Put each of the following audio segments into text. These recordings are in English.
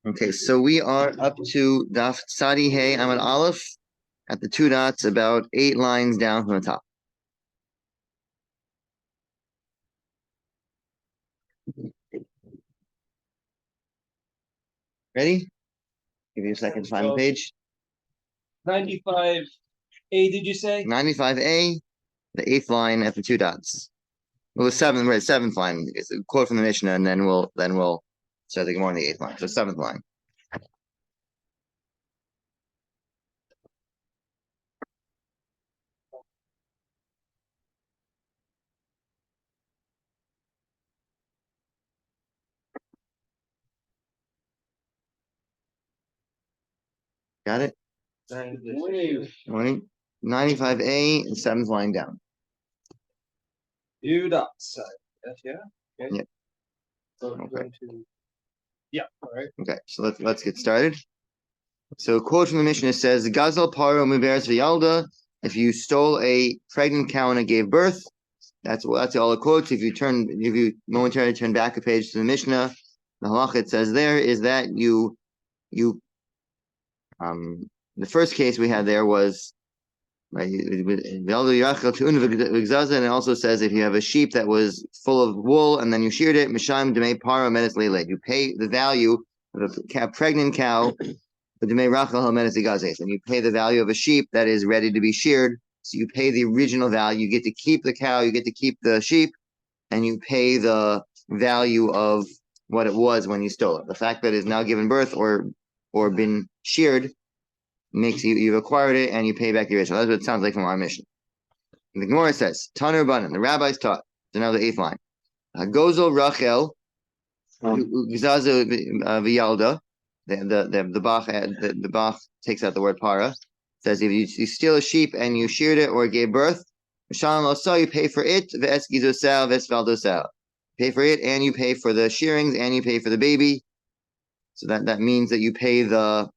Okay, so we are up to Daf Tzadi Hey Amud Aleph at the two dots, about 8 lines down from the top. Ready? Give you a second to find the page. 95A, did you say? 95A, the 8th line at the two dots. Well, the seventh line. It's a quote from the Mishnah, and then we'll start the Gemara on the 8th line. So 7th line. Got it? Morning. 95A, and 7th line down. Two dots. Yeah. Okay. Yeah. So I'm going to. Yeah. All right. Okay, so let's get started. So a quote from the Mishnah says, "Gazel paro muberes v'yalda." If you stole a pregnant cow and it gave birth, that's all the quotes. If you momentarily turn back a page to the Mishnah, the halacha it says there is that the first case we had there was right, and it also says if you have a sheep that was full of wool and then you sheared it, misham demei para menes leiled, you pay the value of a pregnant cow, and you pay the value of a sheep that is ready to be sheared. So you pay the original value. You get to keep the cow, you get to keep the sheep, and you pay the value of what it was when you stole it. The fact that it's now given birth or been sheared makes you've acquired it and you pay back the original. That's what it sounds like from our mission. And the Gemara says, Tanur Banan, the rabbis taught. So now the 8th line. Gozel Rachel Gzazu V'yalda. The Bach takes out the word para. Says if you steal a sheep and you sheared it or it gave birth, you pay for it. Pay for it and you pay for the shearings and you pay for the baby. So that means that you pay the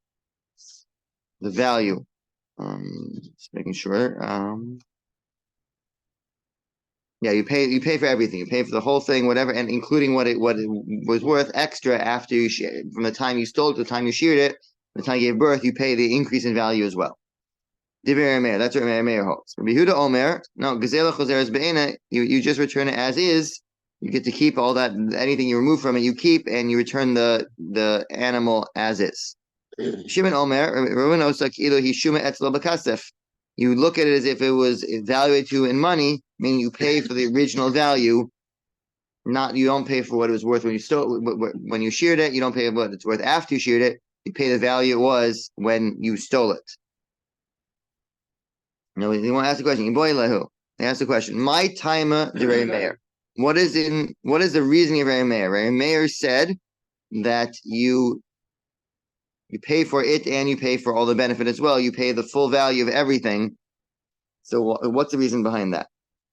value. Just making sure. Yeah, you pay for everything. You pay for the whole thing, whatever, and including what it was worth extra after you from the time you stole it to the time you sheared it, the time you gave birth, you pay the increase in value as well. That's what Meir holds. Rabbi Yehudah Omer, no, Gazela Choseres Be'ena, you just return it as is. You get to keep all that, anything you remove from it, you keep, and you return the animal as is. Shimon Omer, you look at it as if it was evaluated to you in money, meaning you pay for the original value. You don't pay for what it was worth when you stole when you sheared it. You don't pay what it's worth after you sheared it. You pay the value it was when you stole it. Now you want to ask the question. They ask the question. My timer de Rabbi Meir. What is the reasoning of Rabbi Meir? Rabbi Meir said that you pay for it and you pay for all the benefit as well. You pay the full value of everything. So what's the reason behind that?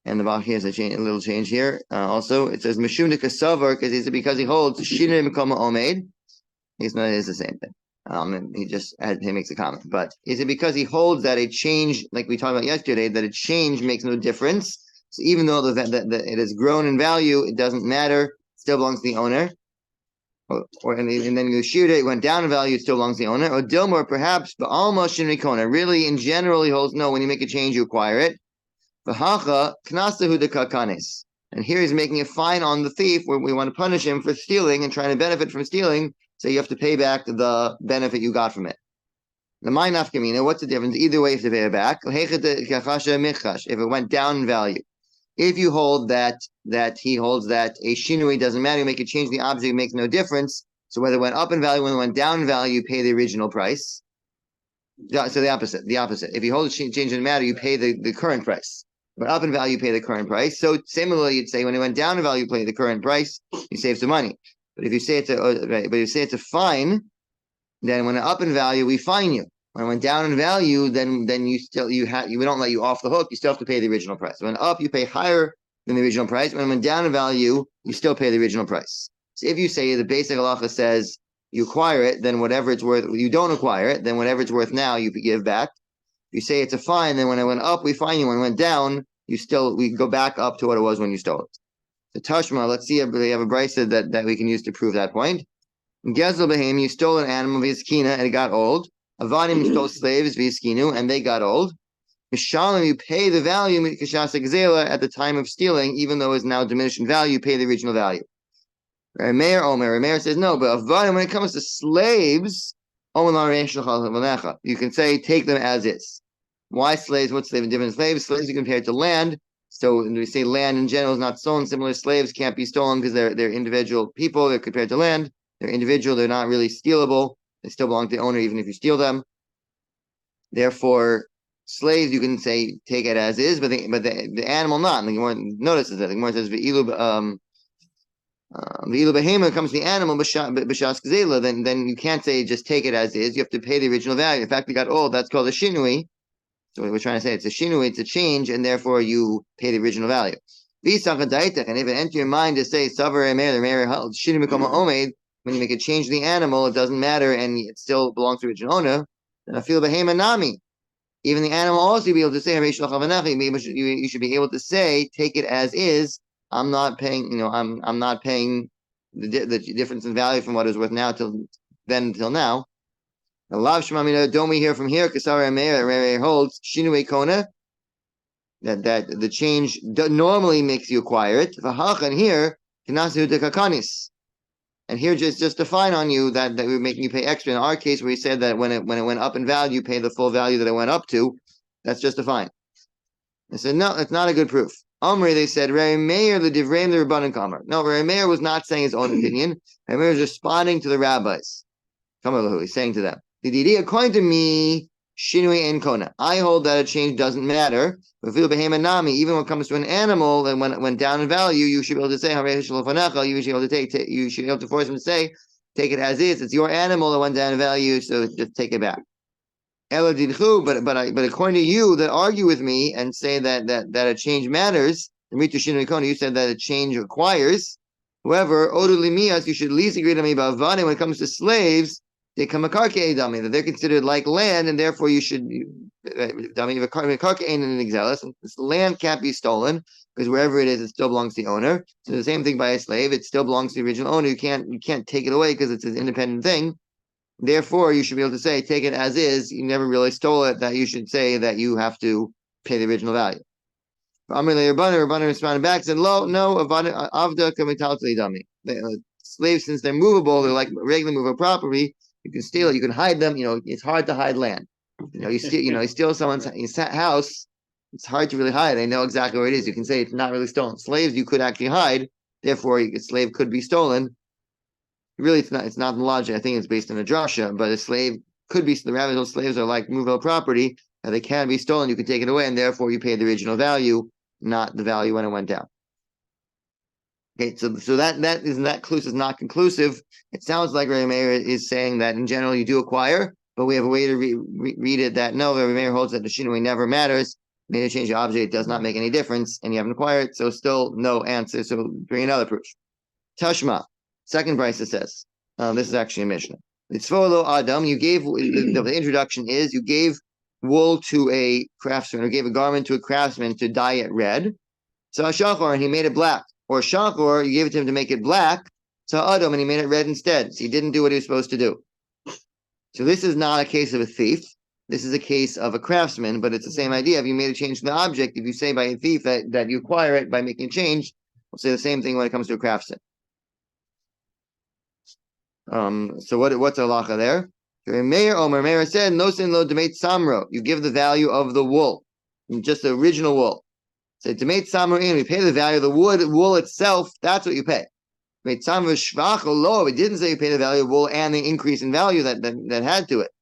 And the Bach has a little change here. Also, it says Mishum de Kasavar because he holds Shinim Kama Omeid. It's the same thing. He makes a comment. But is it because he holds that a change, like we talked about yesterday, that a change makes no difference? So even though it has grown in value, it doesn't matter. It still belongs to the owner. And then you sheared it, went down in value, it still belongs to the owner. Or Dilmor, perhaps, but almost Shinrikona. Really, in general, he holds no, when you make a change, you acquire it. And here he's making a fine on the thief where we want to punish him for stealing and trying to benefit from stealing. So you have to pay back the benefit you got from it. The my nafkamina, what's the difference? Either way, you have to pay it back. If it went down in value. If you hold that he holds that a shinui doesn't matter, you make a change in the object, it makes no difference. So whether it went up in value, when it went down in value, you pay the original price. So the opposite. If you hold a change in matter, you pay the current price. But up in value, you pay the current price. So similarly, you'd say when it went down in value, you pay the current price, you save some money. But if you say it's a fine, then when it up in value, we fine you. When it went down in value, then we don't let you off the hook. You still have to pay the original price. When up, you pay higher than the original price. When it went down in value, you still pay the original price. So if you say the basic halacha says you acquire it, then whatever it's worth, you don't acquire it, then whatever it's worth now, you give back. If you say it's a fine, then when it went up, we fine you. When it went down, we go back up to what it was when you stole it. So Tashma, let's see if we have a brisa that we can use to prove that point. Gezel behem, you stole an animal v'yiskina and it got old. Avadim, you stole slaves v'yiskinu and they got old. Mishalim, you pay the value at the time of stealing, even though it's now diminished in value, you pay the original value. Rameir says no, but Avadim, when it comes to slaves, you can say take them as is. Why slaves? What's the difference? Slaves are compared to land. So when we say land in general is not stolen, similar slaves can't be stolen because they're individual people. They're compared to land. They're individual. They're not really stealable. They still belong to the owner even if you steal them. Therefore, slaves you can say take it as is, but the animal not. And the Gemara notices that. The Gemara says the behema comes to the animal b'shas gzela, then you can't say just take it as is. You have to pay the original value. In fact, we got old. That's called a shinui. So what we're trying to say, it's a shinui, it's a change, and therefore you pay the original value. And if it enters your mind to say when you make a change to the animal, it doesn't matter, and it still belongs to the original owner. Then I feel behema nami. Even the animal also be able to say you should be able to say take it as is. I'm not paying, I'm not paying the difference in value from what it was worth now till now. Don't we hear from here? Kasara Meir holds Shinui Kona that the change normally makes you acquire it. And here, and here just a fine on you that we're making you pay extra. In our case, where we said that when it went up in value, you pay the full value that it went up to. That's just a fine. I said no, that's not a good proof. Amri, they said, Rabbi Meir the Divrei the Rabbanan Kamma. No, Rabbi Meir was not saying his own opinion. Rabbi Meir was responding to the rabbis. He's saying to them, according to me, Shinui and Kona. I hold that a change doesn't matter. But even when it comes to an animal and when it went down in value, you should be able to say, you should be able to you should be able to force him to say, take it as is. It's your animal that went down in value, so just take it back. But according to you that argue with me and say that a change matters, you said that a change requires. However, you should at least agree to me about Vani when it comes to slaves, they come that they're considered like land, and therefore you should this land can't be stolen because wherever it is, it still belongs to the owner. So the same thing by a slave, it still belongs to the original owner. You can't take it away because it's an independent thing. Therefore, you should be able to say, take it as is. You never really stole it. That you should say that you have to pay the original value. Rabbanan responded back, said, no, avda dami. Slaves, since they're movable, they're like regular movable property. You can steal it, you can hide them. It's hard to hide land. You steal someone's house. It's hard to really hide. They know exactly where it is. You can say it's not really stolen. Slaves, you could actually hide. Therefore, a slave could be stolen. Really, it's not the logic. I think it's based on a drasha, but a slave could be. The rabbis, slaves are like movable property. They can be stolen. You can take it away, and therefore you pay the original value, not the value when it went down. Okay, so that clue is not conclusive. It sounds like Rabbi Meir is saying that in general you do acquire, but we have a way to read it that no, Rabbi Meir holds that the shinui never matters. Made a change of object, it does not make any difference, and you haven't acquired, so still no answer. So bring another proof. Tashma. Second brisa says, this is actually a Mishnah. It's Folio Adam. You gave the introduction is you gave wool to a craftsman, or gave a garment to a craftsman to dye it red. So Shachor, and he made it black. Or Shachor, you gave it to him to make it black. So Adam, and he made it red instead. So he didn't do what he was supposed to do. So this is not a case of a thief. This is a case of a craftsman, but it's the same idea. If you made a change to the object, if you say by a thief that you acquire it by making a change, we'll say the same thing when it comes to a craftsman. So what's halacha there? Meir said, no sin lo demate samro. You give the value of the wool, just the original wool. So demate samro in, we pay the value of the wool itself. That's what you pay. Demate samro shvach lo. It didn't say you pay the value of wool and the increase in value that had to it.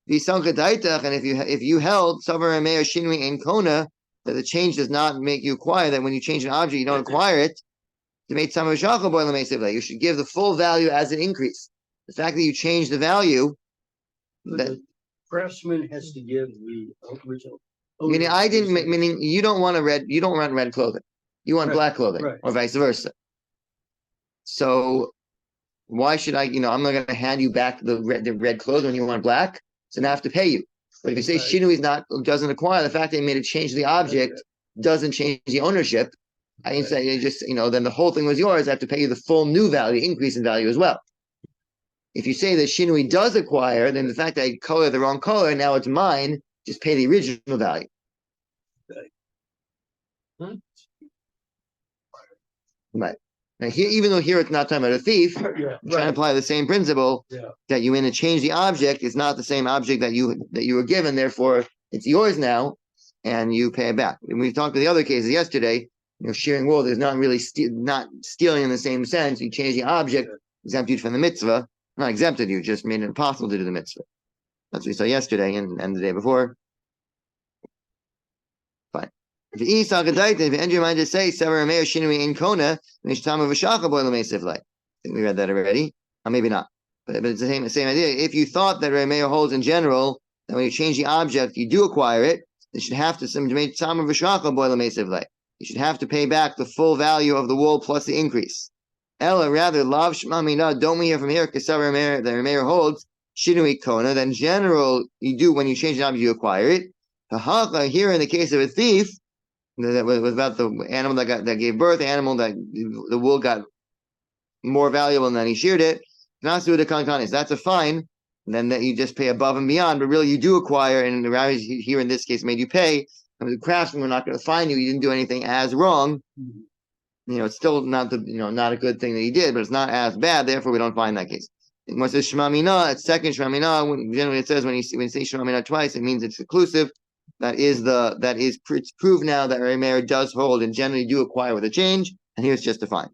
And if you held savar Meir shinui in kona that the change does not make you acquire, that when you change an object you don't acquire it. You should give the full value as an increase. The fact that you change the value, the craftsman has to give the original. Meaning you don't want red clothing. You want black clothing, or vice versa. So why should I'm not going to hand you back the red clothing when you want black. So now I have to pay you. But if you say shinui doesn't acquire, the fact that you made a change to the object doesn't change the ownership. I didn't say then the whole thing was yours. I have to pay you the full new value, increase in value as well. If you say that Shinui does acquire, then the fact that I color the wrong color, now it's mine, just pay the original value. Right. Now here, even though here it's not talking about a thief, trying to apply the same principle that you in to change the object is not the same object that you were given, therefore it's yours now, and you pay it back. And we talked about the other cases yesterday. Shearing wool is not really not stealing in the same sense. You change the object, exempt you from the mitzvah. Not exempted you, just made it impossible to do the mitzvah. That's what we saw yesterday and the day before. Fine. If you end your mind to say, I think we read that already. Or maybe not. But it's the same idea. If you thought that Remeir holds in general, that when you change the object, you do acquire it, you should have to you should have to pay back the full value of the wool plus the increase. Ella, rather, lav shmamina, don't we hear from here, Kesav Remeir, the Remeir holds, Shinui Kona, then general, you do, when you change the object, you acquire it. Here in the case of a thief, that was about the animal that gave birth, the animal that the wool got more valuable than he sheared it. That's a fine. Then that you just pay above and beyond, but really you do acquire, and the rabbis here in this case made you pay. And the craftsman, we're not going to fine you. You didn't do anything as wrong. It's still not not a good thing that he did, but it's not as bad. Therefore, we don't find that case. When it says Shema Mina, it's second Shema Mina. Generally, it says when you say Shema Mina twice, it means it's exclusive. It's proved now that Remeir does hold and generally do acquire with a change, and here's just a fine.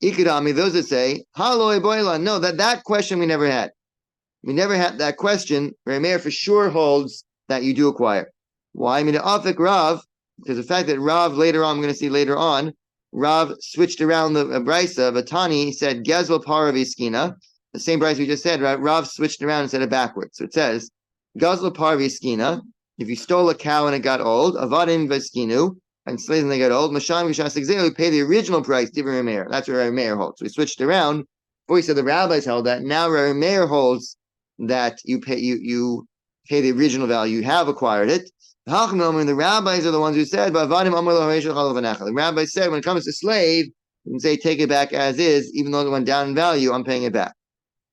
Ikadami, those that say Haloi Boilan, no, that question we never had. We never had that question. Remeir for sure holds that you do acquire. Why? I mean, Afik Rav, because the fact that Rav later on, I'm going to see later on, Rav switched around the brisa. Vatani said Gezvel Parav Iskina, the same brisa we just said. Right? Rav switched around and said it backwards. So it says Gezvel Parav Iskina. If you stole a cow and it got old, Avadim Veskinu, and slaves and they got old, Masham Gishas Exelu, pay the original price. Divrei Remeir. That's where Remeir holds. So we switched around. Before we said the rabbis held that. Now Remeir holds that you pay the original value. You have acquired it. The rabbis are the ones who said, the rabbis said when it comes to slave, you can say take it back as is, even though it went down in value, I'm paying it back.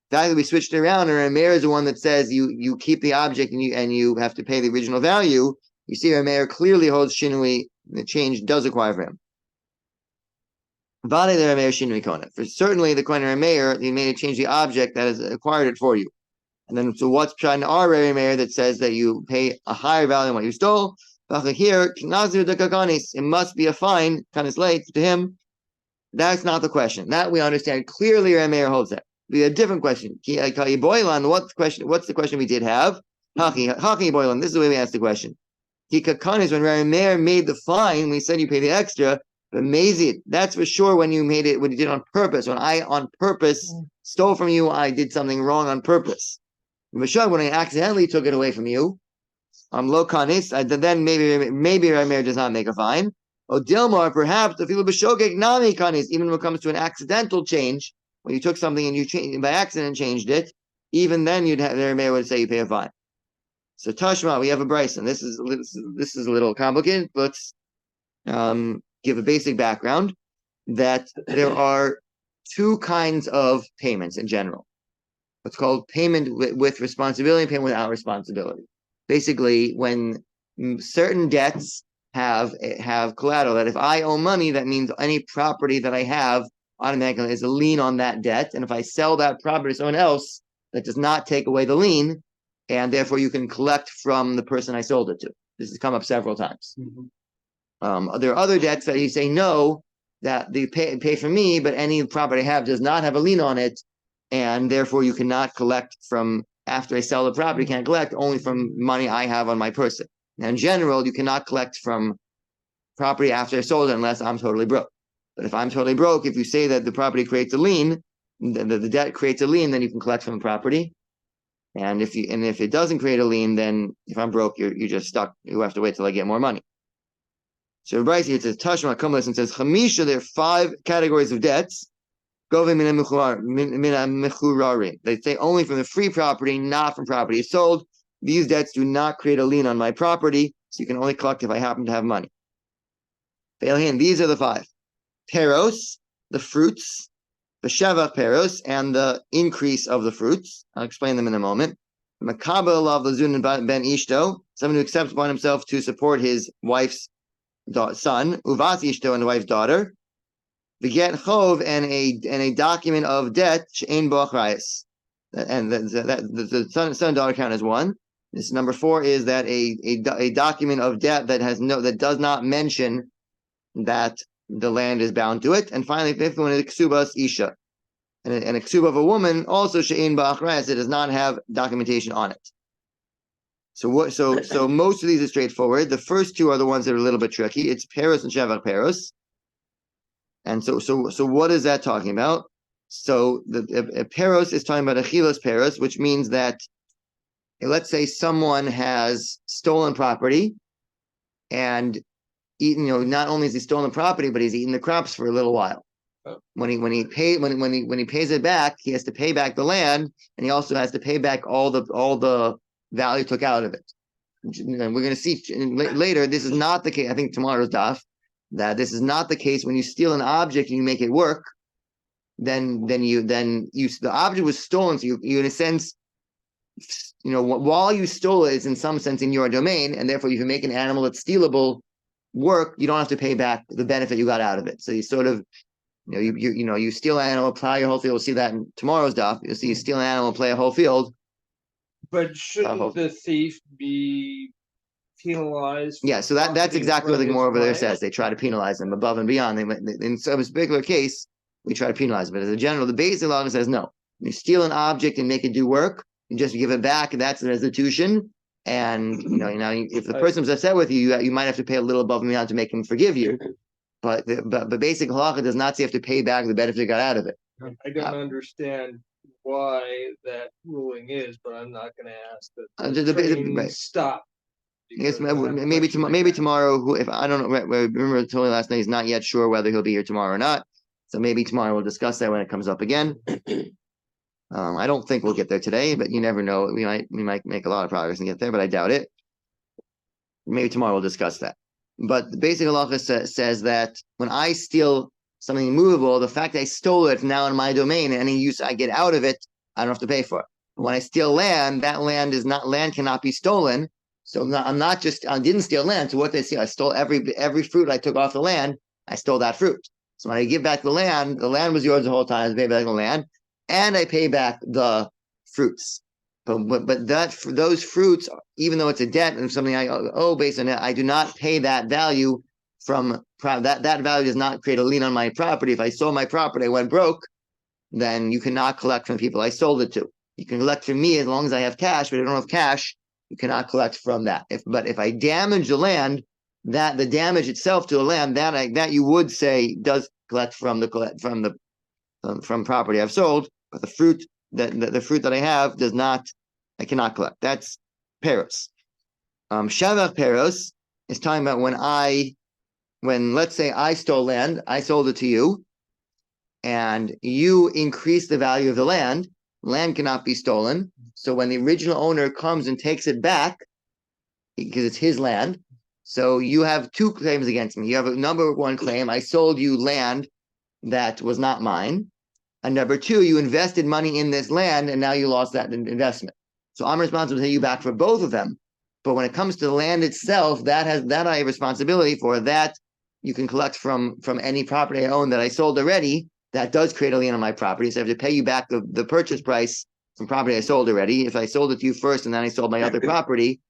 The fact that we switched it around, and Remeir is the one that says you keep the object and you have to pay the original value. You see, Remeir clearly holds Shinui, the change does acquire for him. Vale the Remeir Shinui Kona. For certainly the Kohen Remeir, he made it change the object that has acquired it for you. And then, so what's trying to our Remeir that says that you pay a higher value than what you stole? Here, it must be a fine, kind of late to him. That's not the question. That we understand clearly. Remeir holds that. We have a different question. What's the question we did have? Haki boilan. This is the way we asked the question. When Remeir made the fine, we said you pay the extra. But Mazid, that's for sure when you made it, when you did it on purpose. When I on purpose stole from you, I did something wrong on purpose. When I accidentally took it away from you, low kanis, then maybe Remeir does not make a fine. Or Dilmar, perhaps the feel b'shogeg nami kanis, even when it comes to an accidental change, when you took something and you changed by accident changed it, even then the Remeir would say you pay a fine. So Tashma, we have a Bryson. This is a little complicated. Let's give a basic background that there are two kinds of payments in general. What's called payment with responsibility and payment without responsibility. Basically, when certain debts have collateral, that if I owe money, that means any property that I have automatically is a lien on that debt. And if I sell that property to someone else, that does not take away the lien, and therefore you can collect from the person I sold it to. This has come up several times. Mm-hmm. There are other debts that you say no, that they pay for me, but any property I have does not have a lien on it, and therefore you cannot collect from, after I sell the property, you can't collect only from money I have on my person. Now, in general, you cannot collect from property after I sold it unless I'm totally broke. But if I'm totally broke, if you say that the property creates a lien, the debt creates a lien, then you can collect from the property. And if it doesn't create a lien, then if I'm broke, you're just stuck. You have to wait till I get more money. So Bryce here says Tashma Kumlas and says Chamisha, there are 5 categories of debts. They say only from the free property, not from property sold. These debts do not create a lien on my property, so you can only collect if I happen to have money. These are the 5. Peros, the fruits. the shevach peros, and the increase of the fruits. I'll explain them in a moment. Makabel of Lazun ben Ishto, someone who accepts upon himself to support his wife's son, Uvas Ishto, and the wife's daughter. The get chov, and a document of debt, she'ein bo achrayus. And the son and daughter count as one. This number 4 is that a document of debt that does not mention that the land is bound to it. And finally, 5th one is ksubas isha, and a ksuba of a woman also she'ein ba achrayus. It does not have documentation on it. So most of these are straightforward. The first 2 are the ones that are a little bit tricky. It's peros and shevach peros. And so what is that talking about? So the peros is talking about achilos peros, which means that, let's say someone has stolen property, and eaten, not only has he stolen property, but he's eaten the crops for a little while. When he pays it back, he has to pay back the land, and he also has to pay back all the value took out of it. And we're going to see later. This is not the case. I think tomorrow's daf that this is not the case when you steal an object and you make it work. Then the object was stolen, so you in a sense, while you stole it, it's in some sense in your domain, and therefore if you make an animal that's stealable work, you don't have to pay back the benefit you got out of it. So you sort of, you steal an animal, plow your whole field. We'll see that in tomorrow's daf. You'll see you steal an animal, play a whole field. But shouldn't the thief be penalized? Yeah, so that's exactly what the Gemara over there says. They try to penalize them above and beyond. In some particular case, we try to penalize them. But as a general, the basic law says no. When you steal an object and make it do work, you just give it back, and that's a restitution. And if the person's upset with you, you might have to pay a little above and beyond to make him forgive you. But basic halacha does not say you have to pay back the benefit you got out of it. I don't understand why that ruling is, but I'm not going to ask that the train stop. Yes, maybe tomorrow. If I don't know, remember I told you last night he's not yet sure whether he'll be here tomorrow or not. So maybe tomorrow we'll discuss that when it comes up again. I don't think we'll get there today, but you never know. We might make a lot of progress and get there, but I doubt it. Maybe tomorrow we'll discuss that. But the basic halacha says that when I steal something movable, the fact that I stole it now in my domain, and any use I get out of it, I don't have to pay for it. When I steal land, that land cannot be stolen. So I didn't steal land. So what they see, I stole every fruit I took off the land. I stole that fruit. So when I give back the land was yours the whole time. I pay back the land, and I pay back the fruits. But those fruits, even though it's a debt and something I owe based on it, I do not pay that value from that value does not create a lien on my property. If I sold my property, I went broke, then you cannot collect from people I sold it to. You can collect from me as long as I have cash, but if I don't have cash, you cannot collect from that. But if I damage the land, that the damage itself to the land that you would say does collect from property I've sold, but the fruit that I have does not. I cannot collect. That's peros. Shavach peros is talking about when let's say I stole land, I sold it to you, and you increase the value of the land. Land cannot be stolen. So when the original owner comes and takes it back, because it's his land, so you have 2 claims against me. You have a number 1 claim. I sold you land that was not mine. And number 2, you invested money in this land, and now you lost that investment. So I'm responsible to pay you back for both of them. But when it comes to the land itself, that I have responsibility for. That you can collect from any property I own that I sold already. That does create a lien on my property. So I have to pay you back the purchase price from property I sold already. If I sold it to you first and then I sold my other property,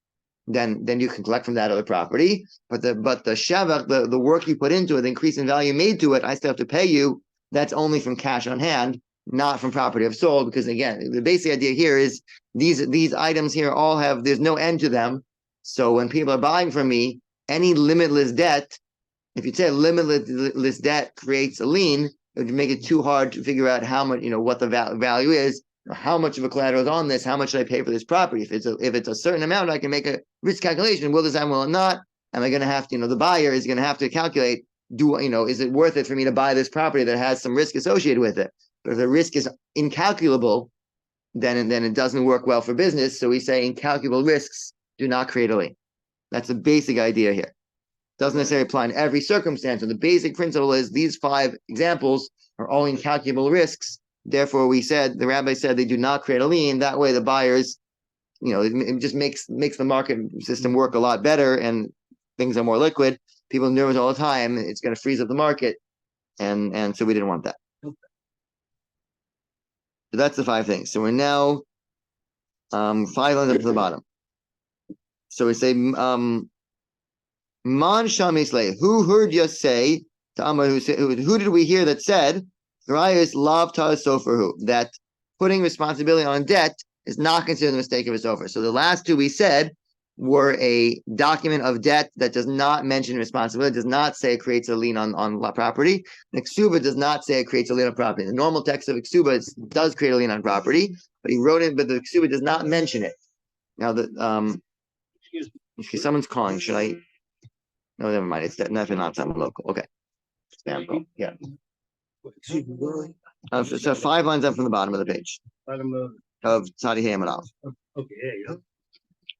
then you can collect from that other property. But the shavach, the work you put into it, the increase in value made to it, I still have to pay you. That's only from cash on hand, not from property I've sold. Because again, the basic idea here is these items here all there's no end to them. So when people are buying from me, any limitless debt, if you say limitless debt creates a lien, it would make it too hard to figure out how much, what the value is, or how much of a collateral is on this, how much should I pay for this property? If it's a certain amount, I can make a risk calculation. Will this happen? Will it not? Am I going to have to, the buyer is going to have to calculate, is it worth it for me to buy this property that has some risk associated with it? But if the risk is incalculable, then it doesn't work well for business. So we say incalculable risks do not create a lien. That's the basic idea here. Doesn't necessarily apply in every circumstance. And the basic principle is these 5 examples are all incalculable risks. Therefore, the rabbi said they do not create a lien. That way the buyers, it just makes the market system work a lot better and things are more liquid. People are nervous all the time. It's going to freeze up the market. And so we didn't want that. So that's the 5 things. So we're now 5 lines up to the bottom. So we say, Man Shamisle, who heard you say to Amar, who did we hear that said, that putting responsibility on debt is not considered a mistake of a sofer. So the last 2 we said were a document of debt that does not mention responsibility, does not say it creates a lien on property. And Ksuba does not say it creates a lien on property. The normal text of Ksuba does create a lien on property, but he wrote it, but the Ksuba does not mention it. Now, someone's calling. Should I? No, never mind. It's definitely not someone local. Okay. Spam call. Yeah. So 5 lines up from the bottom of the page of Tzadi Hey Amarav. Okay, there you go.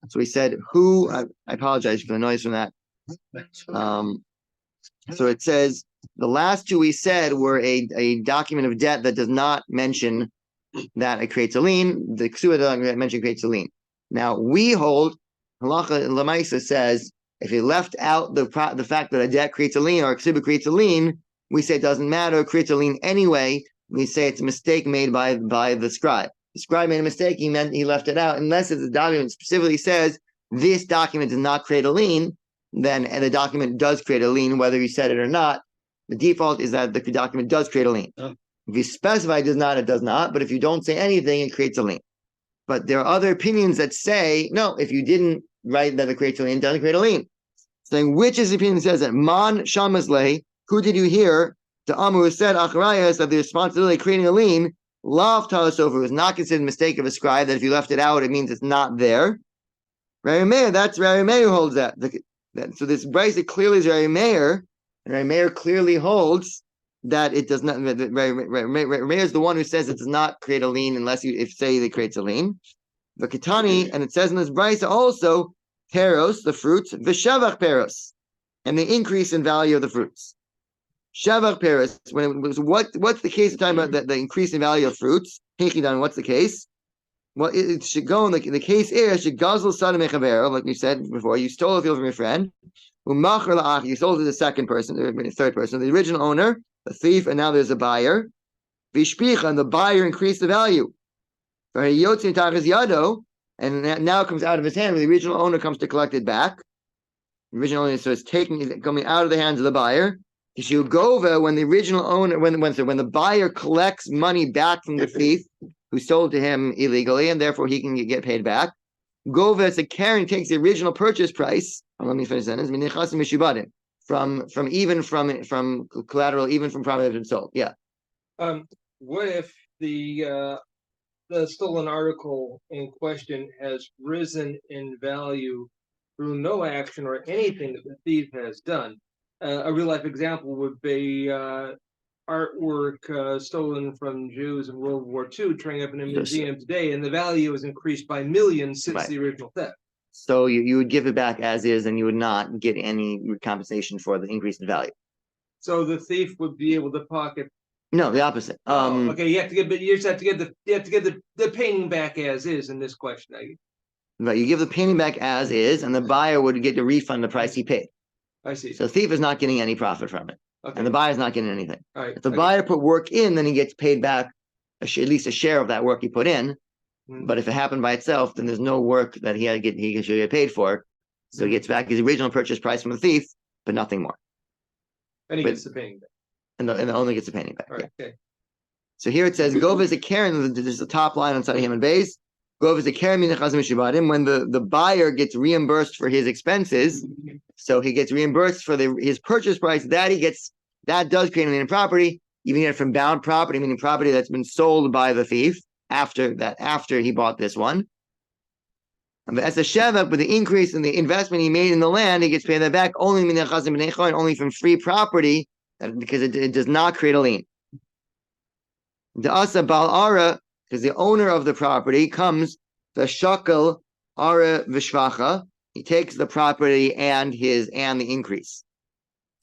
So we said who. I apologize for the noise from that. So it says the last 2 we said were a document of debt that does not mention that it creates a lien. The Ksuba doesn't mention creates a lien. Now we hold Halacha Lamaisa says if you left out the fact that a debt creates a lien or a Ksuba creates a lien, we say it doesn't matter, it creates a lien anyway. We say it's a mistake made by the scribe. The scribe made a mistake, he left it out. Unless the document specifically says this document does not create a lien, then the document does create a lien, whether you said it or not. The default is that the document does create a lien. Oh. If you specify it does not, it does not. But if you don't say anything, it creates a lien. But there are other opinions that say, no, if you didn't write that it creates a lien, it doesn't create a lien. Saying which is the opinion that says that? Man Shamazle, who did you hear? To Amru said, Acharayas, of the responsibility of creating a lien, Lav Talasofer was not considered a mistake of a scribe, that if you left it out, it means it's not there. Rabbi Meir, that's Rabbi Meir who holds that. So this brisa clearly is Rabbi Meir, and Rabbi Meir clearly holds that it does not. Rabbi Meir is the one who says it does not create a lien unless if say it creates a lien. The Ketani, and it says in this brisa also, Peros, the fruits, V'shavach Peros, and the increase in value of the fruits. Shavach Peros, what's the case of talking about the increase in value of fruits? Hechidan, what's the case? Well, it should go in the case is Shegazl Sada Mechavero, like we said before, you stole a field from your friend, Umachar La'ach, you sold it to the second person, the third person, the original owner, the thief, and now there's a buyer. Vishpicha, and the buyer increased the value. Yotzi Tachas Yado, and now it comes out of his hand, when the original owner comes to collect it back. The original owner, so it's coming out of the hands of the buyer. Gova, when the original owner, when the buyer collects money back from the thief who sold to him illegally, and therefore he can get paid back. Gova, as a Karen, takes the original purchase price. Let me finish the sentence. From collateral, even from property that's been sold. Yeah. What if the stolen article in question has risen in value through no action or anything that the thief has done? A real life example would be artwork stolen from Jews in World War II, turning up in a museum today, and the value has increased by millions since the original theft. So you would give it back as is, and you would not get any compensation for the increase in value. So the thief would be able to pocket. No, the opposite. Okay, you have to get the painting back as is in this question. Right, you give the painting back as is, and the buyer would get to refund the price he paid. I see. So the thief is not getting any profit from it, and the buyer's not getting anything. All right. If the buyer put work in, then he gets paid back at least a share of that work he put in. Mm-hmm. But if it happened by itself, then there's no work that he should get paid for. So he gets back his original purchase price from the thief, but nothing more. And he gets the painting back. And the owner gets the painting back. All right. Yeah. Okay. So here it says, Go visit Karen. There's the top line on Tzadi Haman Beis. Go visit Karen when the buyer gets reimbursed for his expenses. So he gets reimbursed for his purchase price that does create a lien on property. You can get it from bound property, meaning property that's been sold by the thief after he bought this one. And as a shevach, with the increase in the investment he made in the land, he gets paid that back only from free property, because it does not create a lien. The asa bal ara, because the owner of the property comes the shakel ara v'shvacha. He takes the property and the increase.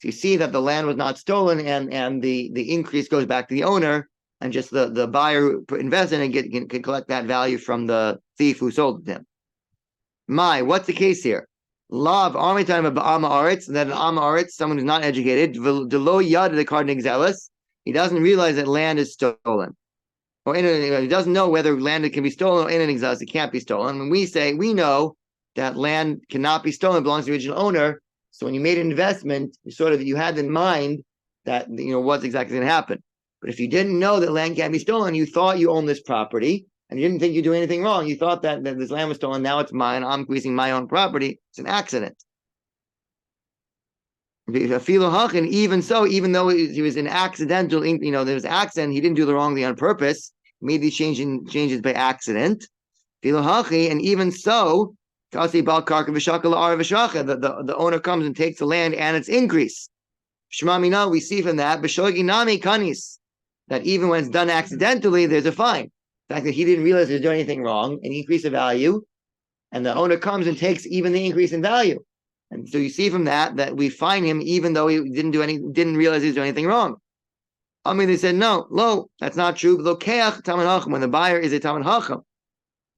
So you see that the land was not stolen, and the increase goes back to the owner, and just the buyer who invested in it can collect that value from the thief who sold it to him. What's the case here? Lav army time of Amma Aretz, that an Amma Aretz, someone who's not educated, Delo Yad the card Nixelis, he doesn't realize that land is stolen. Or he doesn't know whether land can be stolen or in an exhaust, it can't be stolen. When we say we know that land cannot be stolen, it belongs to the original owner. So when you made an investment, you had in mind that what's exactly going to happen. But if you didn't know that land can't be stolen, you thought you owned this property and you didn't think you do anything wrong. You thought that this land was stolen. Now it's mine. I'm increasing my own property. It's an accident. And even so, even though he was an accidental, there was an accident, he didn't do the wrong thing on purpose. He made these changes by accident. And even so, the owner comes and takes the land and its increase. We see from that, that even when it's done accidentally, there's a fine. The fact that he didn't realize he was doing anything wrong, and increase the value, and the owner comes and takes even the increase in value. And so you see from that we fine him even though he didn't realize he was doing anything wrong. I mean, they said, no, that's not true. When the buyer is a Talmud Chacham,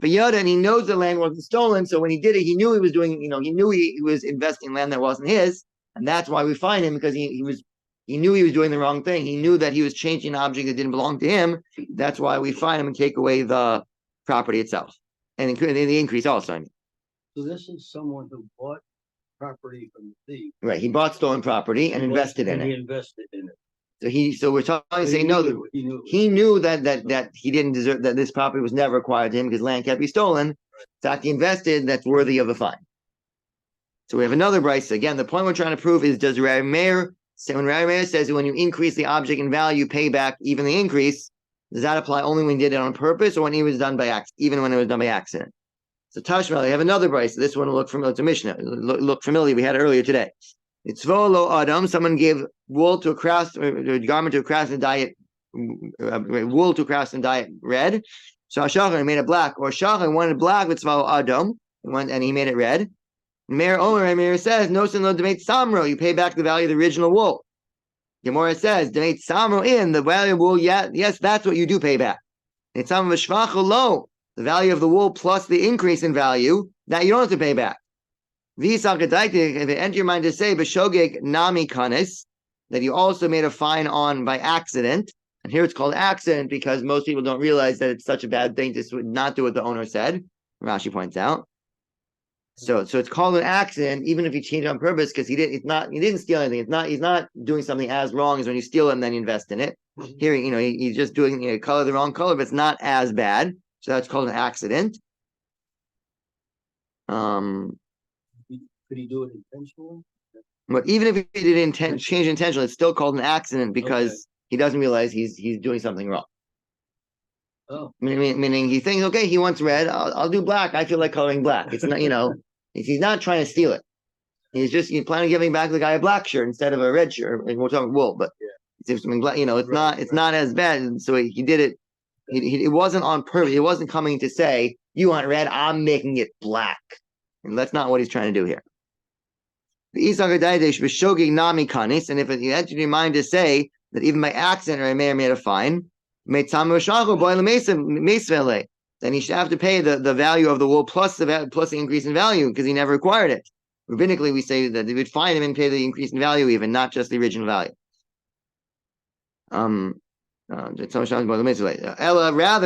but Yoda, and he knows the land wasn't stolen, so when he did it, he knew he was doing, he knew he was investing in land that wasn't his, and that's why we fine him, because he knew he was doing the wrong thing. He knew that he was changing an object that didn't belong to him. That's why we fine him and take away the property itself, and the increase also. So this is someone who bought property from the thief. Right, he bought stolen property and invested in it. He invested in it. So we're trying to say no. He knew that he didn't deserve, that this property was never acquired to him because land can't be stolen. In fact, he invested. That's worthy of a fine. So we have another brisa. Again, the point we're trying to prove is: does Rabbi Meir say, when Rabbi Meir says when you increase the object in value, pay back even the increase? Does that apply only when he did it on purpose, or when it was done by accident? Even when it was done by accident. So Tashma, we have another brisa. This one will look familiar. It's a Mishnah. Look familiar. We had it earlier today. It's volo adam. Someone gave wool to a garment to a craftsman, dye it wool to a craftsman, dye it red. So Shachar made it black, or Shachar wanted black with volo adam, and he made it red. Meir says no sin lo demate samro. You pay back the value of the original wool. Gemara says demate samro in the value of wool. Yes, that's what you do pay back. It's samro v'shvachu lo, the value of the wool plus the increase in value that you don't have to pay back. If it enter your mind to say b'shogeg nami kanis, that you also made a fine on by accident, and here it's called accident because most people don't realize that it's such a bad thing to not do what the owner said. Rashi points out. So it's called an accident even if you change it on purpose, because he didn't steal anything. He's not doing something as wrong as when you steal it and then you invest in it. Here, he's just doing color the wrong color, but it's not as bad. So that's called an accident. Could he do it intentionally? But even if he did change intentionally, it's still called an accident because he doesn't realize he's doing something wrong. Oh, meaning he thinks, okay, he wants red, I'll do black. I feel like coloring black. It's not, he's not trying to steal it. He's planning on giving back the guy a black shirt instead of a red shirt. And we're talking wool, but it's something black. It's not as bad. And so he did it. It wasn't on purpose. He wasn't coming to say, you want red, I'm making it black. And that's not what he's trying to do here. And if it entered your mind to say that even by accident I may have made a fine, then he should have to pay the value of the wool plus the increase in value because he never acquired it. Rabbinically, we say that they would fine him and pay the increase in value, even not just the original value. Rather,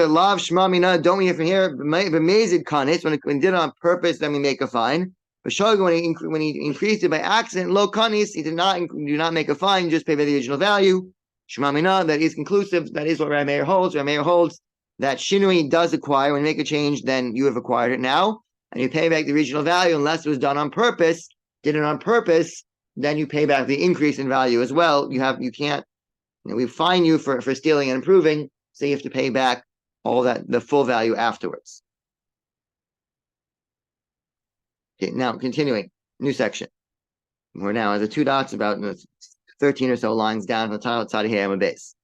lav shma mina. Don't we hear from here? B'mezid kanis, when he did it on purpose, then we make a fine. But when he increased it by accident, lo kanis, he do not make a fine, just pay by the original value. Shma mina, that is conclusive. That is what Rabbi Meir holds. Rabbi Meir holds that shinui does acquire. When you make a change, then you have acquired it now, and you pay back the original value unless it was done on purpose. Did it on purpose, then you pay back the increase in value as well. You can't. We fine you for stealing and improving, so you have to pay back all that, the full value afterwards. Okay, now continuing, new section. We're now at the two dots, about 13 or so lines down from the top side of here on the base.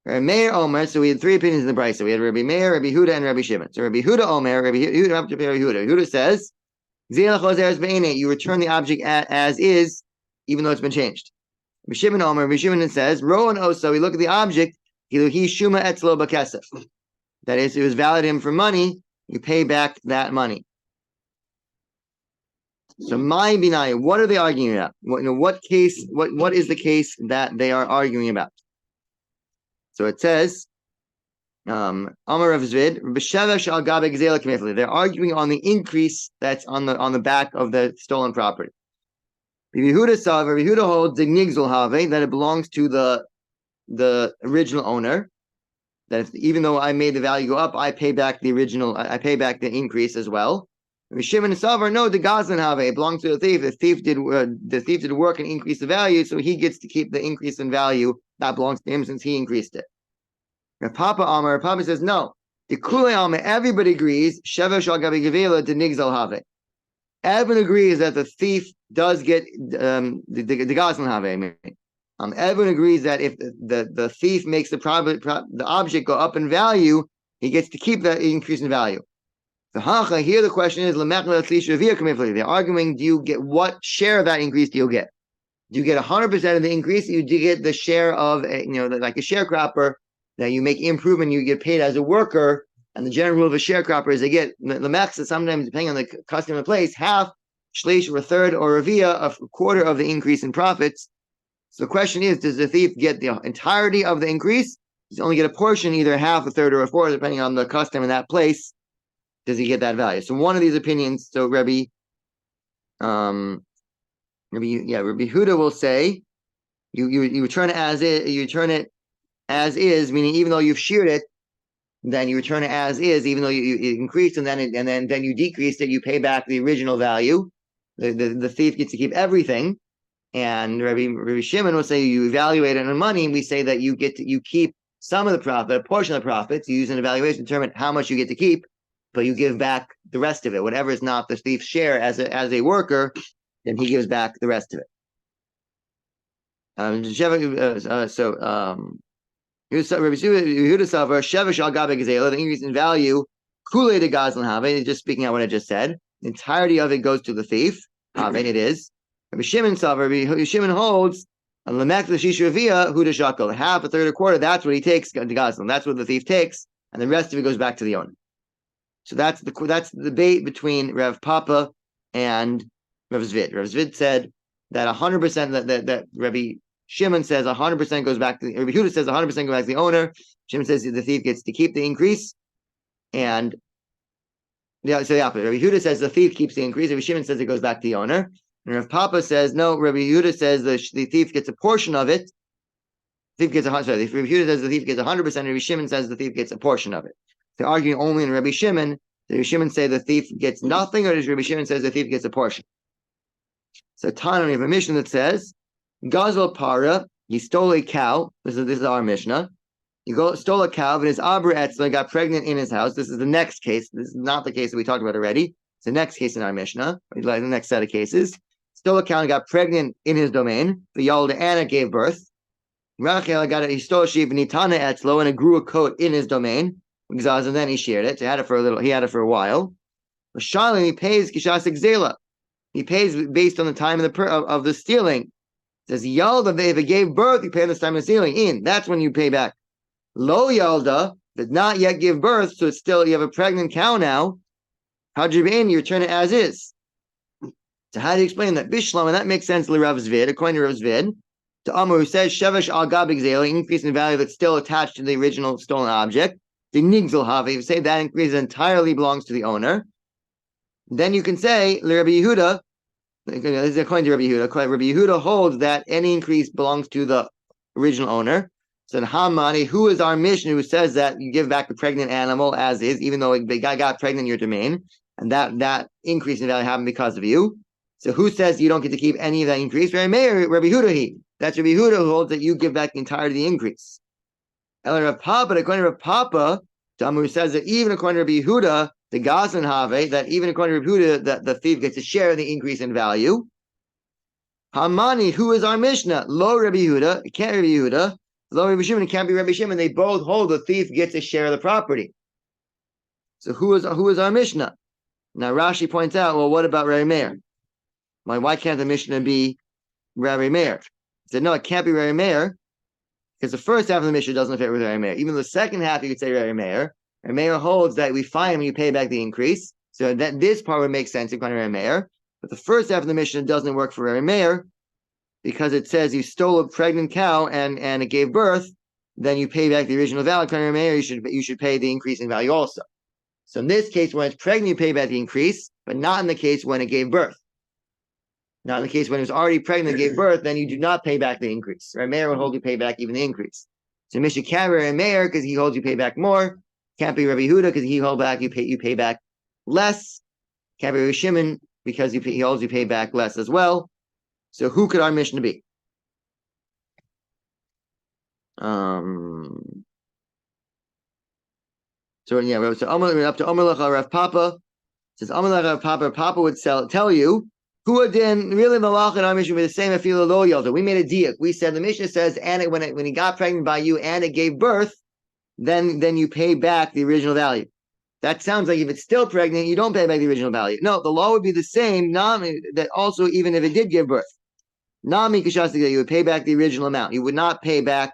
Meir Omer, so we had three opinions in the Brisa. So we had Rabbi Meir, Rabbi Yehudah, and Rabbi Shimon. So Rabbi Yehudah Omer, Rabbi Yehudah. Rabbi Yehudah says, you return the object as is, even though it's been changed. Rabbi Shimon says, Rowan Oso, we look at the object, he shuma etzlo bakesef. That is, it was valid him for money, you pay back that money. So my binai, what are they arguing about? What case? What is the case that they are arguing about? So it says, Amar Rav Zvid, b'shevesh al gabe gzela k'mefli. They're arguing on the increase that's on the back of the stolen property. Rabbi Yehudah holds the nigzul have, that it belongs to the original owner. That if, even though I made the value go up, I pay back the original. I pay back the increase as well. Rabbi Shimon and Savar, no, the gazlan have, it belongs to the thief. The thief did work and increase the value, so he gets to keep the increase in value that belongs to him since he increased it. Now Papa says no. The Kollel Alma, everybody agrees. Shevesh al gabi gevela de nigzal have. Everyone agrees that the thief does get the gazlan have. Everyone agrees that if the thief makes the object go up in value, he gets to keep that increase in value. So here the question is, they're arguing, do you get what share of that increase do you get? Do you get 100% of the increase? Do you get the share of, like a sharecropper, that you make improvement, you get paid as a worker, and the general rule of a sharecropper is they get the mechsa, sometimes depending on the custom of the place, half, shlish, or a third, or a quarter of the increase in profits. So the question is, does the thief get the entirety of the increase? Does he only get a portion, either half, a third, or a fourth, depending on the custom in that place? Does he get that value? So one of these opinions, so Rabbi Yehudah will say, you return it as is, meaning even though you've sheared it, then you return it as is, even though you increased and then you decreased it, you pay back the original value. The thief gets to keep everything. And Rabbi Shimon will say you evaluate it on money, and we say that you keep some of the profit, a portion of the profits, you use an evaluation to determine how much you get to keep, but you give back the rest of it. Whatever is not the thief's share as a worker, then he gives back the rest of it. Rabbi Yehudah Savar, Shevesh al gabe gazela, the increase in value, Kollel de gazlan have, just speaking out what I just said, the entirety of it goes to the thief, have it is. Rabbi Shimon Savar, Rabbi Shimon holds, half, a third, a quarter, that's what he takes, the gazlan, that's what the thief takes, and the rest of it goes back to the owner. So that's the debate between Rav Papa and Rav Zvid. Rav Zvid said that 100% that Rabbi Shimon says 100% goes back to Rabbi Yehudah says 100% goes back to the owner. Shimon says the thief gets to keep the increase, and so the opposite. Rabbi Yehudah says the thief keeps the increase. Rabbi Shimon says it goes back to the owner. And Rav Papa says no. Rabbi Yehudah says the thief gets a portion of it. The thief gets Rabbi Yehudah says the thief gets 100%. Rabbi Shimon says the thief gets a portion of it. They're arguing only in Rabbi Shimon. Does Rabbi Shimon say the thief gets nothing, or does Rabbi Shimon says the thief gets a portion? So Tana, we have a Mishnah that says, Gazal para, he stole a cow. This is our Mishnah. He stole a cow, and his Abra Etzla got pregnant in his house. This is the next case. This is not the case that we talked about already. It's the next case in our Mishnah, like the next set of cases. Stole a cow and got pregnant in his domain. The Yalda Anna gave birth. Rachel got it. He stole a sheep, and he tana etzlo, and it grew a coat in his domain. And then he shared it. So he had it for a while. He pays kishas exela. He pays based on the time of the stealing. It says Yalda, if it gave birth, you pay this time of stealing. That's when you pay back. Lo Yalda did not yet give birth, so it's still you have a pregnant cow now. Hadribain, you return it as is. So how do you explain that? Bishlam, and that makes sense. Rav Zvid, according to Rav Zvid, to Amar who says Shevesh al gab exela, increase in value that's still attached to the original stolen object. The nigzul have, if you say that increase entirely belongs to the owner, then you can say Rabbi Yehudah. This is according to Rabbi Yehudah. Rabbi Yehudah holds that any increase belongs to the original owner. So Hamani, who is our Mishnah who says that you give back the pregnant animal as is, even though the guy got pregnant in your domain, and that increase in value happened because of you. So who says you don't get to keep any of that increase? Rabbi Yehudah. That's Rabbi Yehudah who holds that you give back the entirety of the increase. Rav Papa, according to Rav Papa, who says that even according to Rabbi Yehudah, the Gazan have, that even according to Rabbi Yehudah, that the thief gets to share the increase in value. Hamani, who is our Mishnah? Lo Rabbi Yehudah, it can't be Rabbi Yehudah. Lo Rabbi Shimon, it can't be Rabbi Shimon. They both hold the thief gets a share of the property. So who is our Mishnah? Now Rashi points out, well, what about Rabbi Meir? Why can't the Mishnah be Rabbi Meir? It said, no, it can't be Rari Meir, because the first half of the Mishnah doesn't fit with Rari Meir. Even the second half, you could say Rari Meir. Rari Meir holds that we fine when you pay back the increase. So that this part would make sense according to Rari Meir. But the first half of the Mishnah doesn't work for Rari Meir, because it says you stole a pregnant cow and it gave birth, then you pay back the original value. According to Rari Meir, you should pay the increase in value also. So in this case, when it's pregnant, you pay back the increase, but not in the case when it gave birth. Not in the case when it was already pregnant and gave birth, then you do not pay back the increase. Rari Meir would hold you pay back even the increase. So Mishnah can't be Rari Meir because he holds you pay back more. Can't be Rabbi Yehudah because he holds back you pay back less. Can't be Rabbi Shimon because he holds you pay back less as well. So who could our Mishnah be? So up to Omer Lecha Rav Papa. Says Omer Lecha Rav Papa. Papa would tell you who then really the Lach and our Mishnah would be the same. Afilo lo yolda. We made a diak. We said the Mishnah says, and when he got pregnant by you and it gave birth, then you pay back the original value. That sounds like if it's still pregnant, you don't pay back the original value. No, the law would be the same. Nami, that also even if it did give birth, Nami kashastika, you would pay back the original amount. You would not pay back.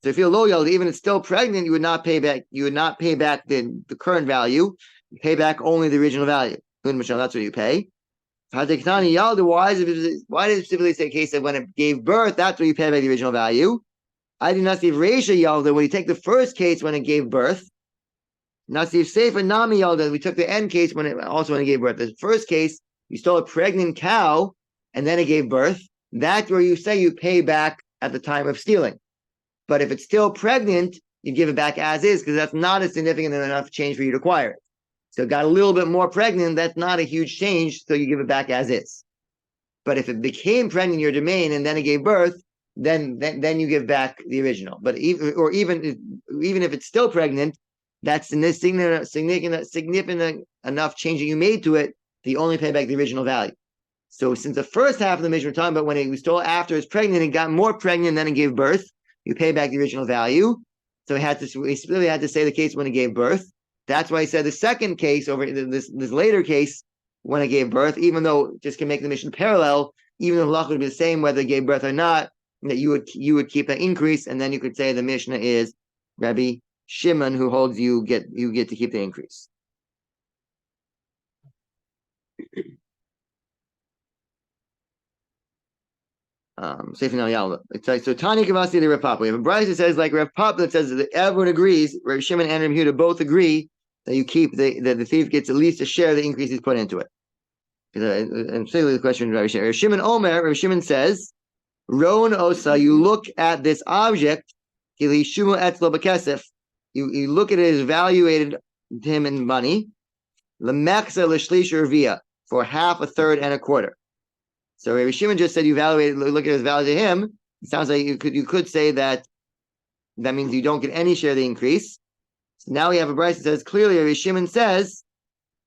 So if you're loyal, even if it's still pregnant, you would not pay back. You would not pay back the current value. You pay back only the original value. That's what you pay. Why does it specifically say case that when it gave birth, that's what you pay back the original value? I did not see Reisha Yalda when you take the first case when it gave birth. Not see Sefer Nami Yalda. We took the end case when it gave birth. The first case, you stole a pregnant cow and then it gave birth. That's where you say you pay back at the time of stealing. But if it's still pregnant, you give it back as is because that's not a significant enough change for you to acquire it. So it got a little bit more pregnant, that's not a huge change, so you give it back as is. But if it became pregnant in your domain and then it gave birth, then you give back the original. But even if it's still pregnant, that's significant enough change that you made to it that you only pay back the original value. So since the first half of the Mishnah we're talking about when it was still after it's pregnant, it got more pregnant and then it gave birth, you pay back the original value. So we really had to say the case when it gave birth. That's why he said the second case over this later case when it gave birth, even though just can make the Mishnah parallel, even though the halacha would be the same whether it gave birth or not, that you would keep an increase, and then you could say the Mishnah is Rabbi Shimon who holds you get to keep the increase. It's like so Tani Kavasi the Rav Papa. We have a brayso that says like Rav Papa that says that everyone agrees, Rabbi Shimon and Rabbi Yehudah both agree that you keep the thief gets at least a share of the increase he's put into it. And particularly the question of Rabbi Shimon. Rabbi Shimon Omer, Rabbi Shimon says, Ron Osa, you look at this object, you look at it as evaluated him in money, for half, a third, and a quarter. So Rabbi Shimon just said you look at it as value to him. It sounds like you could say that means you don't get any share of the increase. So now we have a brayso that says clearly Rabbi Shimon says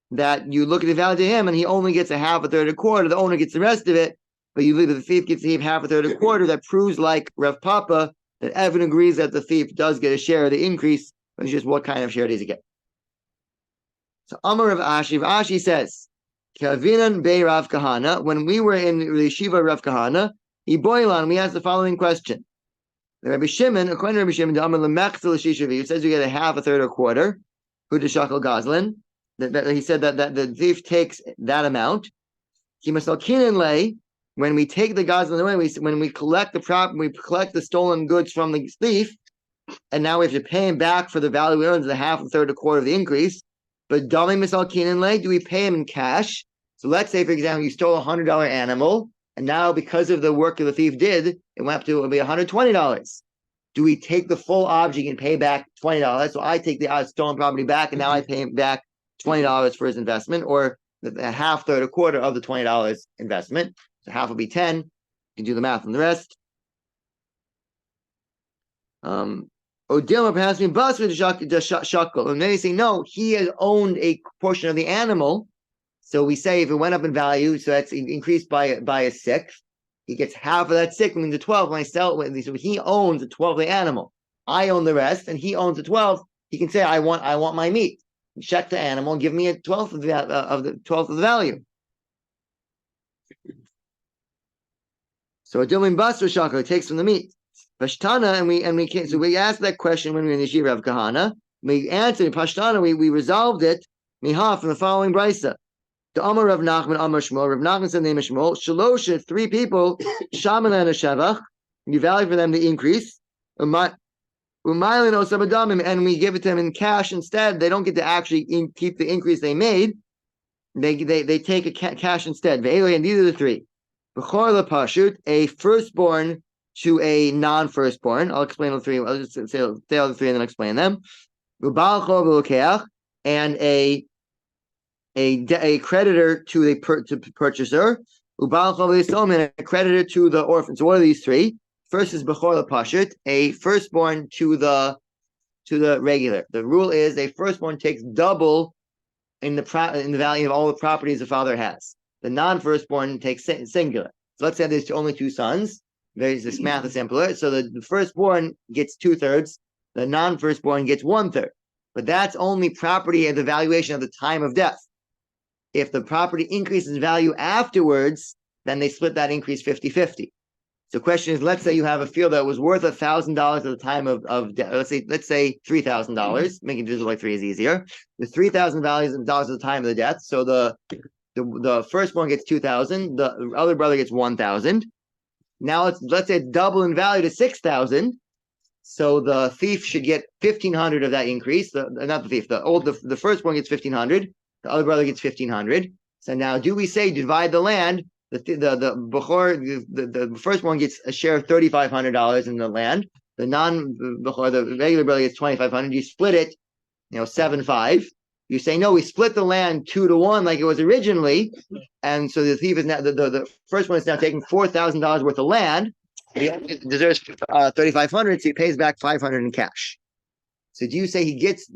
that you look at the value to him and he only gets a half, a third, a quarter. The owner gets the rest of it, but the thief gets to keep half, a third, a quarter. That proves like Rav Papa that everyone agrees that the thief does get a share of the increase, but it's just what kind of share does he get? So Amar Rav Ashi says, Kavinan Bei Rav Kahana, when we were in the yeshiva Rav Kahana, we asked the following question. Rabbi Shimon, according to Rabbi Shimon, who says you get a half, a third, or a quarter, who to shakal gazlan, he said that the thief takes that amount. When we take the gazlan away, when we collect we collect the stolen goods from the thief, and now we have to pay him back for the value he earns, the half, a third, a quarter of the increase. But do we pay him in cash? So let's say, for example, you stole a $100 animal, and now because of the work that the thief did, it went up to be $120. Do we take the full object and pay back $20? So I take the stolen property back, and now I pay him back $20 for his investment, or a half, third, a quarter of the $20 investment. So half will be 10. You can do the math on the rest. Odilma perhaps me bus with the shackle. And then they say, no, he has owned a portion of the animal. So we say if it went up in value, so that's increased by a sixth, he gets half of that sixth, means the 12 when I sell it. So he owns the 12 of the animal. I own the rest, and he owns the 12. He can say, I want my meat. Check the animal and give me a 12th of the 12th of the value. So a dilin basra shakal takes from the meat. Pashtana, and we can't. So we asked that question when we were in the Yeshiva of Kahana. We answered in Pashtana. We resolved it. Miha from the following brisa. The Amar Rav Nachman Amar Shmuel. Rav Nachman said the name of Shmuel. Shalosha, 3 people. Shamalan Shavach. You value for them the increase. Umaylin Osabadamim, and we give it to them in cash instead. They don't get to actually keep the increase they made. They take a cash instead. And these are the 3. B'chor lepashut, a firstborn to a non-firstborn. I'll explain all 3. I'll just say all the 3 and then explain them. And a creditor to the purchaser, and a creditor to the orphan. So what are these 3? First is b'chor lepashut, a firstborn to the regular. The rule is a firstborn takes double in the value of all the properties the father has. The non-firstborn takes singular. So let's say there's only 2 sons. There's this math is simpler. So the firstborn gets 2/3. The non-firstborn gets 1/3. But that's only property at the valuation of the time of death. If the property increases in value afterwards, then they split that increase 50-50. So the question is, let's say you have a field that was worth $1,000 at the time of death. Let's say $3,000. Making divisible by 3 is easier. The $3,000 at the time of the death. So the firstborn gets 2,000. The other brother gets 1,000. Now let's say it's double in value to 6,000. So the thief should get 1,500 of that increase. Not the thief. The firstborn gets 1,500. The other brother gets 1,500. So now, do we say divide the land? The firstborn gets a share of $3,500 in the land. The regular brother gets 2,500. You split it, 7-5. You say no. We split the land 2-1 like it was originally, and so the thief is now the first one is now taking $4,000 worth of land. He deserves 3,500, so he pays back 500 in cash. So do you say he gets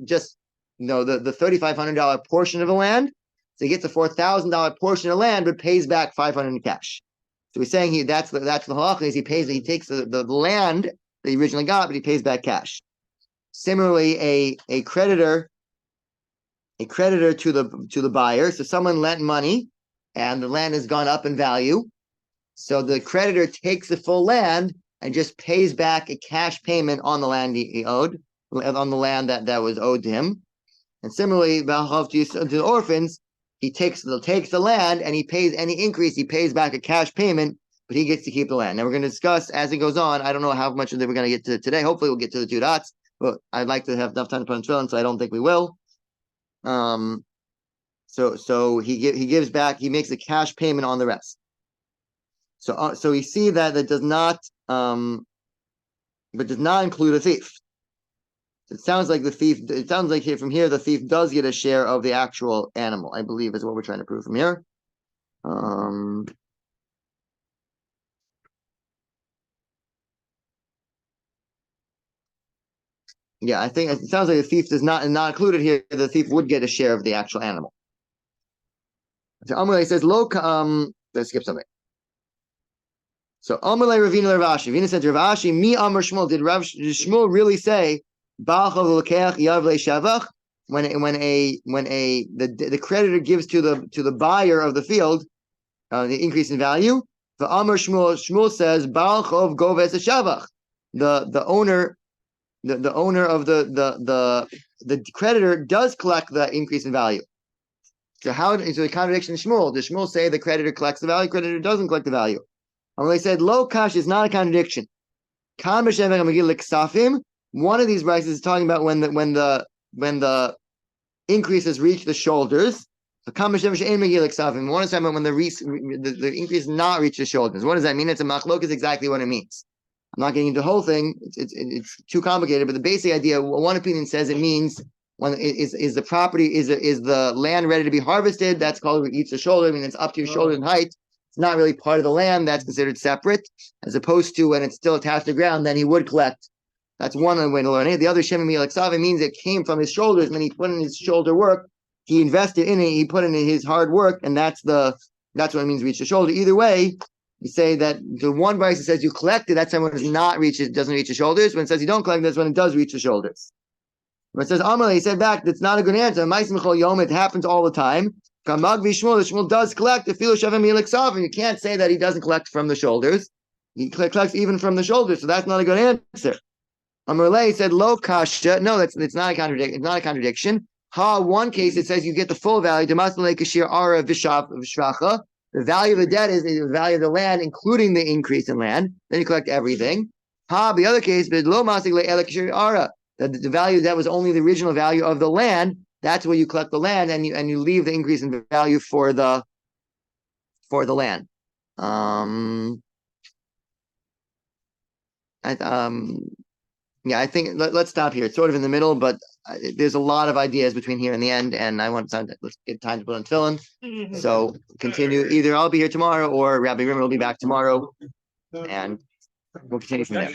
just the $3,500 portion of the land? So he gets a $4,000 portion of land, but pays back 500 in cash. So we're saying that's the halacha is he takes the land that he originally got, but he pays back cash. Similarly, a creditor to the buyer. So someone lent money, and the land has gone up in value. So the creditor takes the full land and just pays back a cash payment on the land he owed, on the land that was owed to him. And similarly, to the orphans, he takes the land and he pays any increase. He pays back a cash payment, but he gets to keep the land. Now we're going to discuss as it goes on. I don't know how much of it we're going to get to today. Hopefully, we'll get to the 2 dots, but I'd like to have enough time to put on tefillin, so I don't think we will. So he gives back. He makes a cash payment on the rest. So we see that does not include a thief. It sounds like from here the thief does get a share of the actual animal, I believe, is what we're trying to prove from here. Yeah, I think it sounds like the thief does not included here. The thief would get a share of the actual animal. So Amalei says, let's skip something. So Amalei Ravina Ravashi. Ravina said to Ravashi, Mi Amar Shmuel. Did Shmuel really say when the creditor gives to the buyer of the field the increase in value? The Amar Shmuel says Baal Chov Goves Shavach. The owner of the creditor does collect the increase in value. So the contradiction in Shmuel? Does Shmuel say the creditor collects the value? Creditor doesn't collect the value. And they said lo kash is not a contradiction. One of these brises is talking about when the increases reach the shoulders. So one is talking about when the increase not reach the shoulders. What does that mean? It's a machlok is exactly what it means. I'm not getting into the whole thing. It's too complicated, but the basic idea, one opinion says it means when is the property is the land ready to be harvested? That's called reach the shoulder. I mean, it's up to your shoulder in height. It's not really part of the land. That's considered separate, as opposed to when it's still attached to the ground. Then he would collect. That's one way to learn it. The other Shemi Milaksavi means it came from his shoulders. When he put in his shoulder work, he invested in it. He put in his hard work, and that's what it means. Reach the shoulder. Either way, you say that the one verse that says you collect it, that's when it doesn't reach the shoulders. When it says you don't collect, that's when it does reach the shoulders. When it says Amalei, he said back, that's not a good answer. It happens all the time. Shmuel does collect the filu shavim miliksav, and you can't say that he doesn't collect from the shoulders. He collects even from the shoulders, so that's not a good answer. Amarle said lo kasha. No, it's not a contradiction. It's not a contradiction. One case it says you get the full value. Demasle kashir ara vishvacha. The value of the debt is the value of the land, including the increase in land. Then you collect everything. The other case, the value that was only the original value of the land. That's where you collect the land, and you leave the increase in value for the land. I think let's stop here. It's sort of in the middle, but there's a lot of ideas between here and the end, and I want let's get time to put on tefillin. So continue. Either I'll be here tomorrow, or Rabbi Rimmer will be back tomorrow, and we'll continue from there.